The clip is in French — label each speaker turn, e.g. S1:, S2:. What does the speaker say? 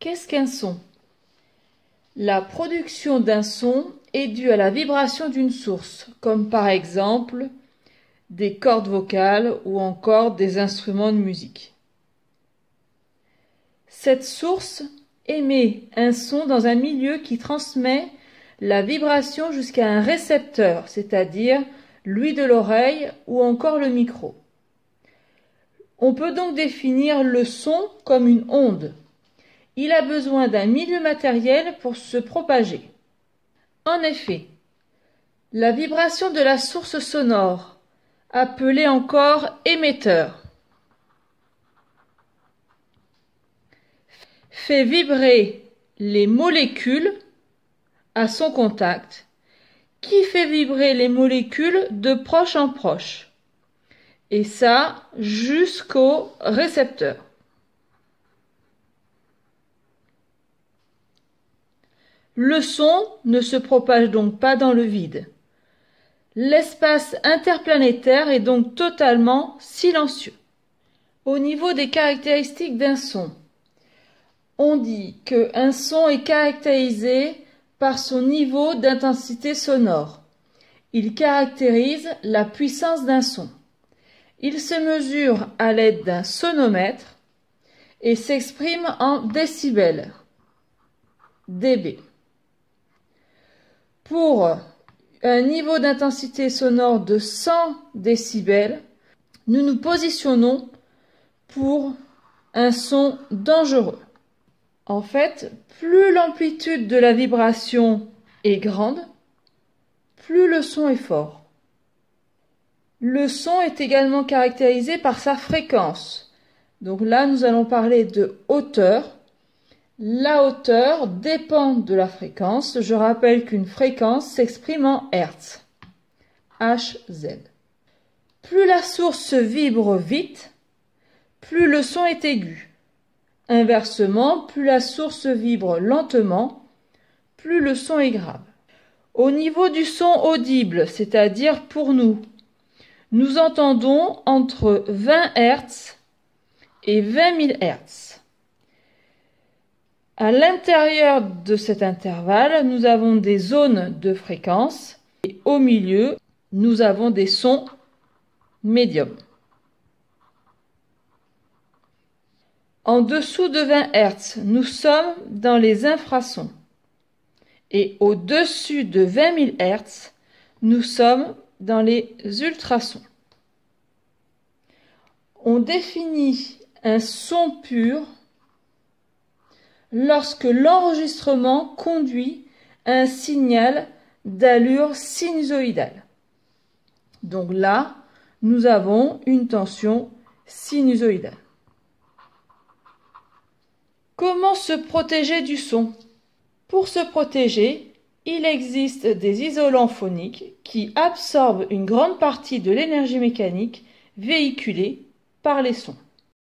S1: Qu'est-ce qu'un son? La production d'un son est due à la vibration d'une source, comme par exemple des cordes vocales ou encore des instruments de musique. Cette source émet un son dans un milieu qui transmet la vibration jusqu'à un récepteur, c'est-à-dire l'ouïe de l'oreille ou encore le micro. On peut donc définir le son comme une onde. Il a besoin d'un milieu matériel pour se propager. En effet, la vibration de la source sonore, appelée encore émetteur, fait vibrer les molécules à son contact, qui fait vibrer les molécules de proche en proche, et ça jusqu'au récepteur. Le son ne se propage donc pas dans le vide. L'espace interplanétaire est donc totalement silencieux. Au niveau des caractéristiques d'un son, on dit qu'un son est caractérisé par son niveau d'intensité sonore. Il caractérise la puissance d'un son. Il se mesure à l'aide d'un sonomètre et s'exprime en décibels, dB. Pour un niveau d'intensité sonore de 100 décibels, nous nous positionnons pour un son dangereux. En fait, plus l'amplitude de la vibration est grande, plus le son est fort. Le son est également caractérisé par sa fréquence. Donc là, nous allons parler de hauteur. La hauteur dépend de la fréquence. Je rappelle qu'une fréquence s'exprime en Hertz. Hz. Plus la source vibre vite, plus le son est aigu. Inversement, plus la source vibre lentement, plus le son est grave. Au niveau du son audible, c'est-à-dire pour nous, nous entendons entre 20 Hz et 20 000 Hz. À l'intérieur de cet intervalle, nous avons des zones de fréquence et au milieu, nous avons des sons médiums. En dessous de 20 Hz, nous sommes dans les infrasons. Et au-dessus de 20 000 Hz, nous sommes dans les ultrasons. On définit un son pur lorsque l'enregistrement conduit à un signal d'allure sinusoïdale. Donc là, nous avons une tension sinusoïdale. Comment se protéger du son? Pour se protéger, il existe des isolants phoniques qui absorbent une grande partie de l'énergie mécanique véhiculée par les sons.